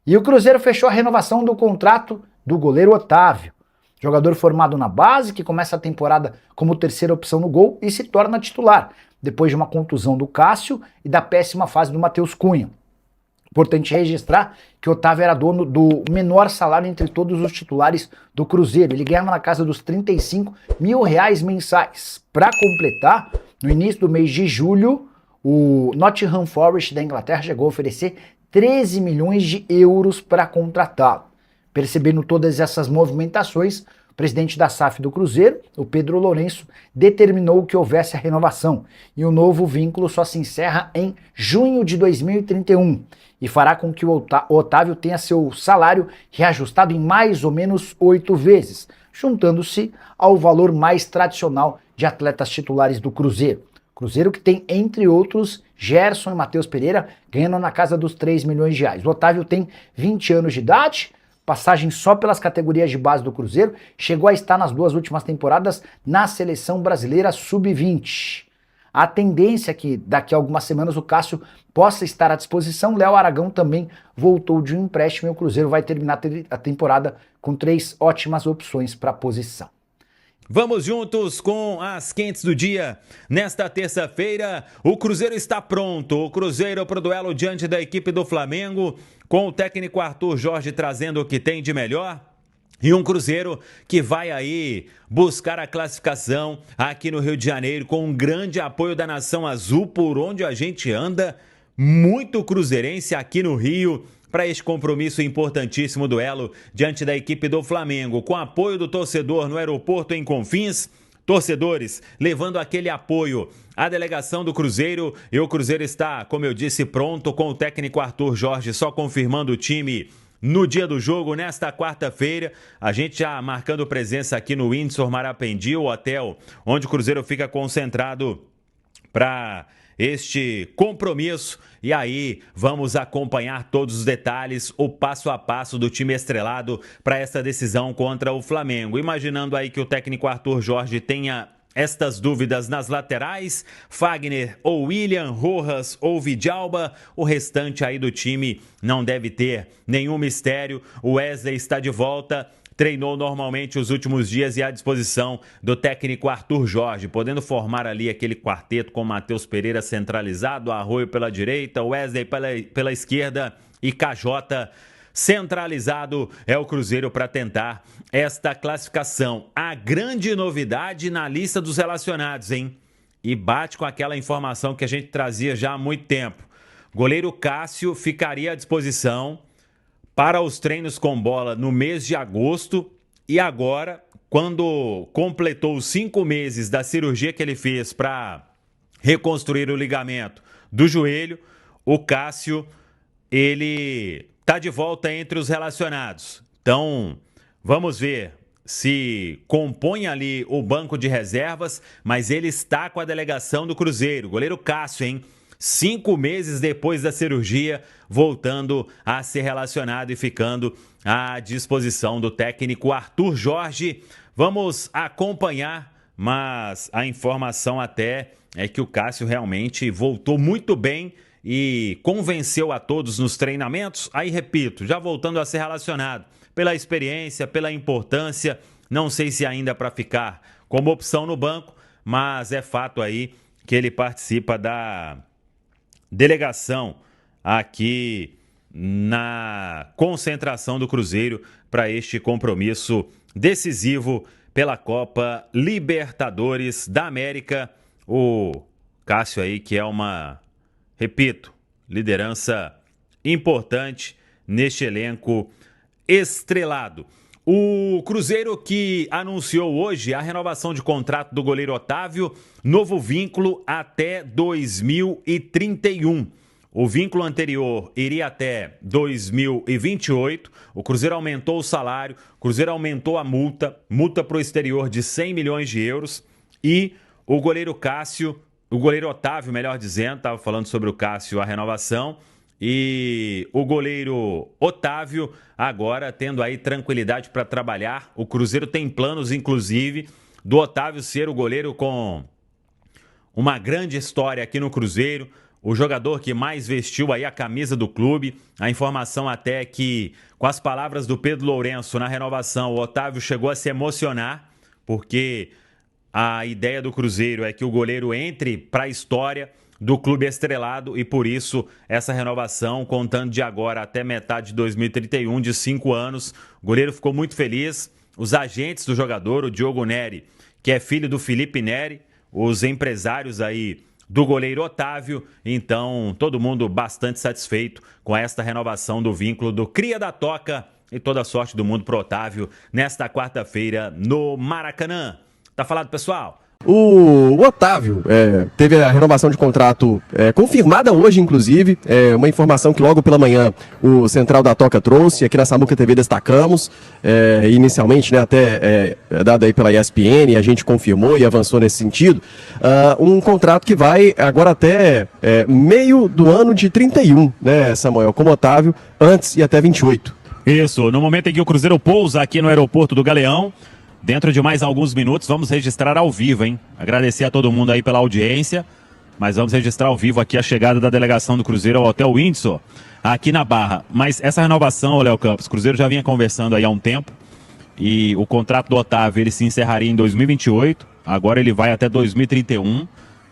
E o Cruzeiro fechou a renovação do contrato do goleiro Otávio. Jogador formado na base, que começa a temporada como terceira opção no gol e se torna titular, depois de uma contusão do Cássio e da péssima fase do Matheus Cunha. Importante registrar que Otávio era dono do menor salário entre todos os titulares do Cruzeiro. Ele ganhava na casa dos R$35 mil mensais. Para completar, no início do mês de julho, o Nottingham Forest da Inglaterra chegou a oferecer 13 milhões de euros para contratá-lo. Percebendo todas essas movimentações, o presidente da SAF do Cruzeiro, o Pedro Lourenço, determinou que houvesse a renovação e o novo vínculo só se encerra em junho de 2031 e fará com que o Otávio tenha seu salário reajustado em mais ou menos 8 vezes, juntando-se ao valor mais tradicional de atletas titulares do Cruzeiro. Cruzeiro que tem, entre outros, Gerson e Matheus Pereira ganhando na casa dos 3 milhões de reais. O Otávio tem 20 anos de idade, passagem só pelas categorias de base do Cruzeiro, chegou a estar nas 2 últimas temporadas na Seleção Brasileira Sub-20. A tendência é que daqui a algumas semanas o Cássio possa estar à disposição. Léo Aragão também voltou de um empréstimo e o Cruzeiro vai terminar a temporada com 3 ótimas opções para a posição. Vamos juntos com as quentes do dia. Nesta terça-feira, o Cruzeiro está pronto. O Cruzeiro para o duelo diante da equipe do Flamengo, com o técnico Arthur Jorge trazendo o que tem de melhor. E um Cruzeiro que vai aí buscar a classificação aqui no Rio de Janeiro com um grande apoio da Nação Azul, por onde a gente anda. Muito cruzeirense aqui no Rio para este compromisso importantíssimo duelo diante da equipe do Flamengo, com apoio do torcedor no aeroporto em Confins, torcedores levando aquele apoio à delegação do Cruzeiro, e o Cruzeiro está, como eu disse, pronto com o técnico Arthur Jorge só confirmando o time no dia do jogo, nesta quarta-feira. A gente já marcando presença aqui no Windsor Marapendi, o hotel onde o Cruzeiro fica concentrado para este compromisso, e aí vamos acompanhar todos os detalhes, o passo a passo do time estrelado para essa decisão contra o Flamengo. Imaginando aí que o técnico Arthur Jorge tenha estas dúvidas nas laterais, Fagner ou William, Rojas ou Vidalba, o restante aí do time não deve ter nenhum mistério. O Wesley está de volta, treinou normalmente os últimos dias e à disposição do técnico Arthur Jorge, podendo formar ali aquele quarteto com Matheus Pereira centralizado, Arroio pela direita, Wesley pela esquerda e KJ centralizado. É o Cruzeiro para tentar esta classificação. A grande novidade na lista dos relacionados, hein? E bate com aquela informação que a gente trazia já há muito tempo. Goleiro Cássio ficaria à disposição para os treinos com bola no mês de agosto, e agora, quando completou os 5 meses da cirurgia que ele fez para reconstruir o ligamento do joelho, o Cássio, ele está de volta entre os relacionados. Então, vamos ver se compõe ali o banco de reservas, mas ele está com a delegação do Cruzeiro. Goleiro Cássio, hein? 5 meses depois da cirurgia, voltando a ser relacionado e ficando à disposição do técnico Arthur Jorge. Vamos acompanhar, mas a informação até é que o Cássio realmente voltou muito bem e convenceu a todos nos treinamentos. Aí, repito, já voltando a ser relacionado pela experiência, pela importância, não sei se ainda para ficar como opção no banco, mas é fato aí que ele participa da delegação aqui na concentração do Cruzeiro para este compromisso decisivo pela Copa Libertadores da América. O Cássio aí, que é uma, repito, liderança importante neste elenco estrelado. O Cruzeiro que anunciou hoje a renovação de contrato do goleiro Otávio, novo vínculo até 2031. O vínculo anterior iria até 2028. O Cruzeiro aumentou o salário, o Cruzeiro aumentou a multa para o exterior de 100 milhões de euros. E o goleiro Cássio, o goleiro Otávio, melhor dizendo, estava falando sobre o Cássio, a renovação. E o goleiro Otávio agora tendo aí tranquilidade para trabalhar. O Cruzeiro tem planos, inclusive, do Otávio ser o goleiro com uma grande história aqui no Cruzeiro, o jogador que mais vestiu aí a camisa do clube. A informação até que, com as palavras do Pedro Lourenço na renovação, o Otávio chegou a se emocionar, porque a ideia do Cruzeiro é que o goleiro entre para a história do clube estrelado, e por isso essa renovação, contando de agora até metade de 2031, de 5 anos. O goleiro ficou muito feliz. Os agentes do jogador, o Diogo Neri, que é filho do Felipe Neri, os empresários aí do goleiro Otávio. Então, todo mundo bastante satisfeito com esta renovação do vínculo do Cria da Toca, e toda a sorte do mundo pro Otávio nesta quarta-feira no Maracanã. Tá falado, pessoal? O Otávio teve a renovação de contrato confirmada hoje, inclusive. Uma informação que logo pela manhã o Central da Toca trouxe. Aqui na Samuca TV destacamos. Inicialmente, né, até dado aí pela ESPN, a gente confirmou e avançou nesse sentido. Um contrato que vai agora até meio do ano de 31, né, Samuel? Como Otávio, antes e até 28. Isso, no momento em que o Cruzeiro pousa aqui no aeroporto do Galeão, dentro de mais alguns minutos, vamos registrar ao vivo, hein? Agradecer a todo mundo aí pela audiência, mas vamos registrar ao vivo aqui a chegada da delegação do Cruzeiro ao Hotel Windsor, aqui na Barra. Mas essa renovação, Léo Campos, o Cruzeiro já vinha conversando aí há um tempo, e o contrato do Otávio, ele se encerraria em 2028, agora ele vai até 2031,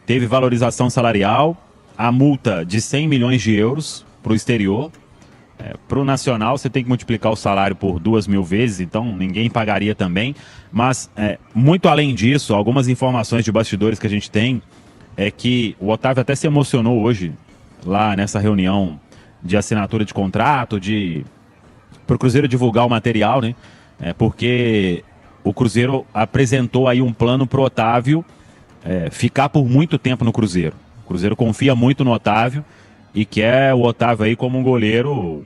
teve valorização salarial, a multa de 100 milhões de euros para o exterior. Para o Nacional você tem que multiplicar o salário por 2.000 vezes, então ninguém pagaria também. Mas muito além disso, algumas informações de bastidores que a gente tem é que o Otávio até se emocionou hoje, lá nessa reunião de assinatura de contrato, para o Cruzeiro divulgar o material, né? Porque o Cruzeiro apresentou aí um plano para o Otávio ficar por muito tempo no Cruzeiro. O Cruzeiro confia muito no Otávio e quer o Otávio aí como um goleiro,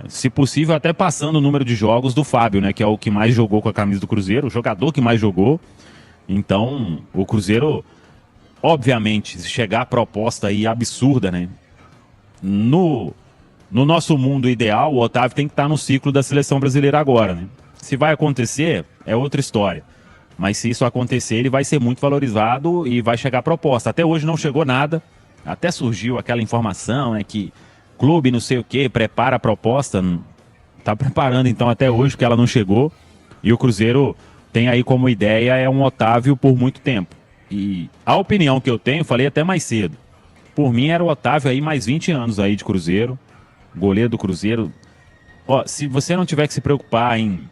se possível até passando o número de jogos do Fábio, né, que é o que mais jogou com a camisa do Cruzeiro, o jogador que mais jogou. Então, o Cruzeiro, obviamente, se chegar a proposta aí absurda, né, no nosso mundo ideal, o Otávio tem que estar no ciclo da seleção brasileira agora, né. Se vai acontecer, é outra história. Mas se isso acontecer, ele vai ser muito valorizado e vai chegar a proposta. Até hoje não chegou nada. Até surgiu aquela informação, né, que clube não sei o que prepara a proposta. Tá preparando então até hoje, que ela não chegou. E o Cruzeiro tem aí como ideia um Otávio por muito tempo. E a opinião que eu tenho, falei até mais cedo, por mim era o Otávio aí mais 20 anos aí de Cruzeiro, goleiro do Cruzeiro. Ó, se você não tiver que se preocupar em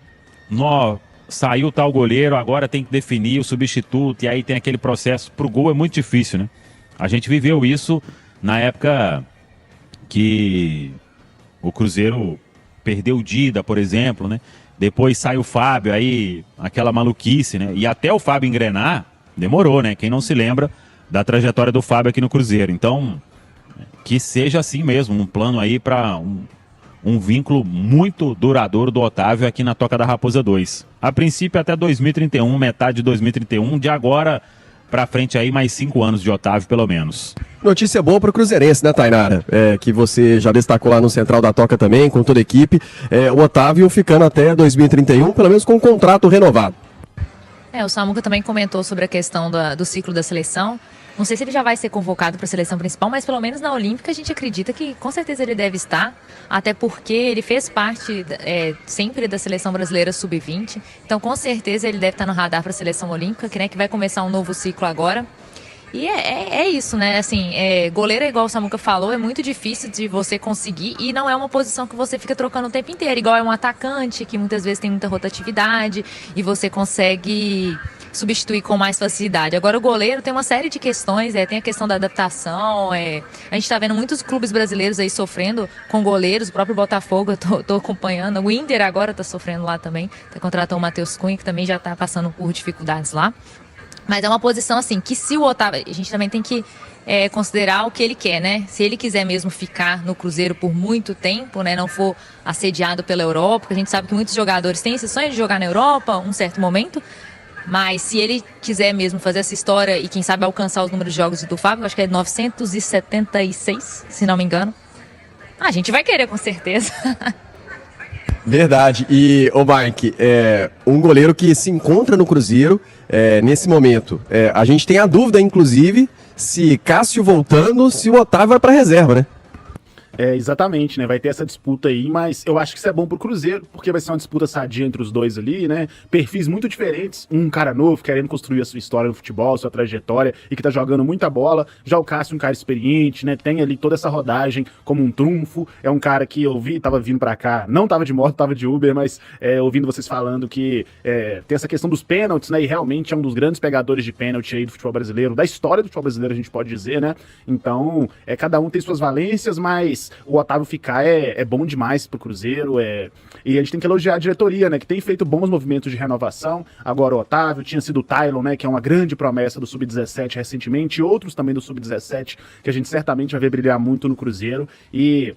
saiu tal goleiro, agora tem que definir o substituto, e aí tem aquele processo pro gol, é muito difícil, né? A gente viveu isso na época que o Cruzeiro perdeu o Dida, por exemplo, né? Depois sai o Fábio, aí aquela maluquice, né? E até o Fábio engrenar, demorou, né? Quem não se lembra da trajetória do Fábio aqui no Cruzeiro. Então, que seja assim mesmo, um plano aí para um vínculo muito duradouro do Otávio aqui na Toca da Raposa 2. A princípio até 2031, metade de 2031, de agora pra frente aí mais 5 anos de Otávio, pelo menos. Notícia boa pro Cruzeirense, né, Tainara? Que você já destacou lá no Central da Toca também, com toda a equipe. O Otávio ficando até 2031, pelo menos com um contrato renovado. O Samuca também comentou sobre a questão do ciclo da seleção. Não sei se ele já vai ser convocado para a seleção principal, mas pelo menos na Olímpica a gente acredita que com certeza ele deve estar, até porque ele fez parte sempre da seleção brasileira sub-20, então com certeza ele deve estar no radar para a seleção olímpica, que vai começar um novo ciclo agora. E é isso, né? Assim, goleiro, igual o Samuca falou, é muito difícil de você conseguir e não é uma posição que você fica trocando o tempo inteiro, igual é um atacante, que muitas vezes tem muita rotatividade e você consegue substituir com mais facilidade. Agora o goleiro tem uma série de questões, tem a questão da adaptação, a gente está vendo muitos clubes brasileiros aí sofrendo com goleiros, o próprio Botafogo, eu tô acompanhando, o Inter agora está sofrendo lá também, contratou o Matheus Cunha, que também já está passando por dificuldades lá. Mas é uma posição assim, que se o Otávio, a gente também tem que considerar o que ele quer, né? Se ele quiser mesmo ficar no Cruzeiro por muito tempo, né? Não for assediado pela Europa, porque a gente sabe que muitos jogadores têm esse sonho de jogar na Europa um certo momento, mas se ele quiser mesmo fazer essa história e quem sabe alcançar os números de jogos do Fábio, acho que é 976, se não me engano, a gente vai querer com certeza. Verdade. E, Mike, um goleiro que se encontra no Cruzeiro nesse momento. A gente tem a dúvida, inclusive, se Cássio voltando, se o Otávio vai pra reserva, né? Exatamente, né? Vai ter essa disputa aí, mas eu acho que isso é bom pro Cruzeiro, porque vai ser uma disputa sadia entre os dois ali, né? Perfis muito diferentes, um cara novo, querendo construir a sua história no futebol, sua trajetória, e que tá jogando muita bola. Já o Cássio, um cara experiente, né? Tem ali toda essa rodagem como um trunfo. É um cara que eu vi, tava vindo pra cá, não tava de moto, tava de Uber, mas ouvindo vocês falando que tem essa questão dos pênaltis, né? E realmente é um dos grandes pegadores de pênalti aí do futebol brasileiro, da história do futebol brasileiro, a gente pode dizer, né? Então, cada um tem suas valências, mas o Otávio ficar é bom demais pro Cruzeiro, e a gente tem que elogiar a diretoria, né, que tem feito bons movimentos de renovação. Agora o Otávio, tinha sido o Tylon, né, que é uma grande promessa do Sub-17 recentemente, e outros também do Sub-17, que a gente certamente vai ver brilhar muito no Cruzeiro, e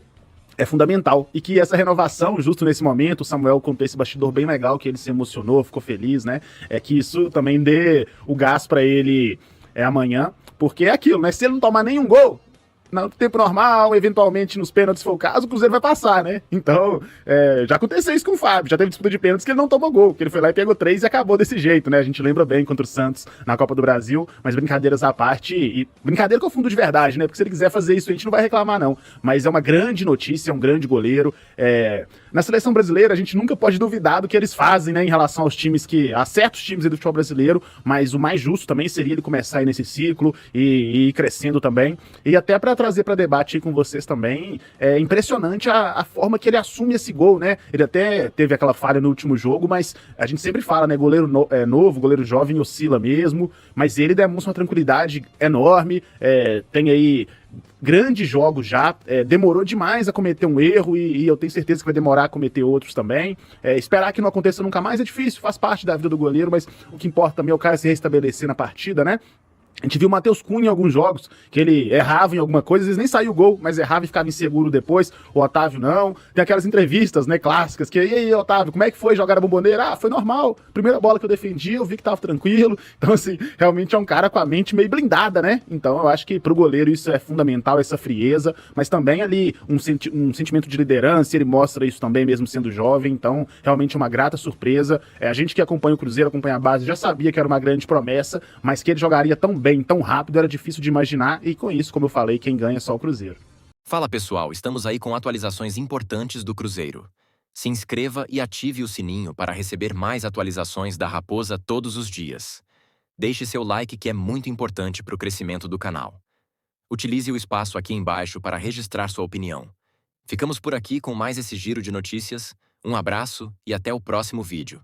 é fundamental. E que essa renovação, justo nesse momento, o Samuel contou esse bastidor bem legal, que ele se emocionou, ficou feliz, né, que isso também dê o gás pra ele amanhã, porque é aquilo, né, se ele não tomar nenhum gol, no tempo normal, eventualmente nos pênaltis se for o caso, o Cruzeiro vai passar, né? Então, já aconteceu isso com o Fábio, já teve disputa de pênaltis que ele não tomou gol, que ele foi lá e pegou 3 e acabou desse jeito, né? A gente lembra bem contra o Santos na Copa do Brasil, mas brincadeiras à parte, e brincadeira com o fundo de verdade, né? Porque se ele quiser fazer isso, a gente não vai reclamar, não. Mas é uma grande notícia, é um grande goleiro. Na seleção brasileira, a gente nunca pode duvidar do que eles fazem, né? Em relação aos times a certos times aí do futebol brasileiro, mas o mais justo também seria ele começar aí nesse ciclo e ir crescendo também. E até para trazer para debate aí com vocês também, é impressionante a forma que ele assume esse gol, né? Ele até teve aquela falha no último jogo, mas a gente sempre fala, né? Goleiro novo, goleiro jovem oscila mesmo, mas ele demonstra uma tranquilidade enorme, tem aí grandes jogos já, demorou demais a cometer um erro e eu tenho certeza que vai demorar a cometer outros também. Esperar que não aconteça nunca mais é difícil, faz parte da vida do goleiro, mas o que importa também é o cara se restabelecer na partida, né? A gente viu o Matheus Cunha em alguns jogos, que ele errava em alguma coisa, às vezes nem saiu o gol, mas errava e ficava inseguro depois. O Otávio não. Tem aquelas entrevistas, né, clássicas, que e aí, Otávio, como é que foi jogar a bomboneira? Ah, foi normal. Primeira bola que eu defendi, eu vi que tava tranquilo. Então, assim, realmente é um cara com a mente meio blindada, né? Então, eu acho que pro goleiro isso é fundamental, essa frieza, mas também ali um sentimento de liderança, ele mostra isso também, mesmo sendo jovem. Então, realmente é uma grata surpresa. A gente que acompanha o Cruzeiro, acompanha a base, já sabia que era uma grande promessa, mas que ele jogaria tão bem, tão rápido, era difícil de imaginar, e com isso, como eu falei, quem ganha é só o Cruzeiro. Fala pessoal, estamos aí com atualizações importantes do Cruzeiro. Se inscreva e ative o sininho para receber mais atualizações da Raposa todos os dias. Deixe seu like, que é muito importante para o crescimento do canal. Utilize o espaço aqui embaixo para registrar sua opinião. Ficamos por aqui com mais esse giro de notícias. Um abraço e até o próximo vídeo.